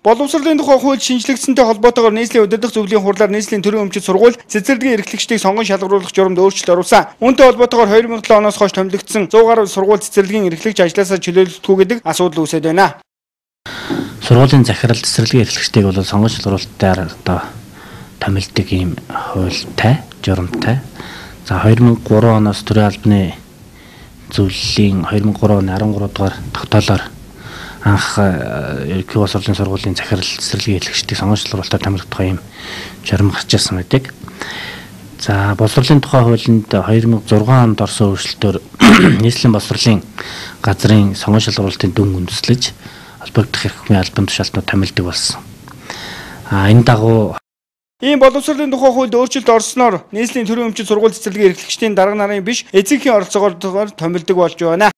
Боловсролын тухай хууль шинжлэгдсэнтэй холбоотойгоор нийслэлийн удирдах зөвлөлийн хурлаар нийслэлийн төрийн өмчит сургууль цэцэрлэгийн эрхлэгчдийг сонгон шалгаруулах журамд өөрчлөлт оруулсан. Үүнтэй холбоотойгоор 2007 оноос хойш томилогдсон 100 гаруй сургууль цэцэрлэгийн эрхлэгч ажлаасаа чөлөөлөлтгүй гэдэг асуудал үүсэж байна. Сургуулийн захирал цэцэрлэгийн эрхлэгчдийг бол сонгон шалгаруулалтаар одоо томилдог ийм хуультай, журамтай. За 2003 оноос төрийн албаны зөвлөлийн 2003 оны 13 дугаар тогтоолоор анх ерөнхий боловсролын сургуулийн захирал цэцэрлэгийн эрхлэгчдийг сонгон шалгаруулалтаар томилогдох юм журам гарч ирсэн байдаг. За боловсролын тухай хуулинд 2006 онд орсон өөрчлөлтөөр нийслэлийн боловсролын газрын сонгон шалгаруулалтын дүн үндэслэж холбогдох эрх хүмүн албан тушаалтнууд томилдог болсон. Энэ дагуу ийм боловсролын тухай хуульд өөрчлөлт орсноор нийслэлийн төрийн өмчит сургууль цэцэрлэгийн эрхлэгчдийн дарга нарын биш эцэгхийн оролцоогоор томилдог болж байна.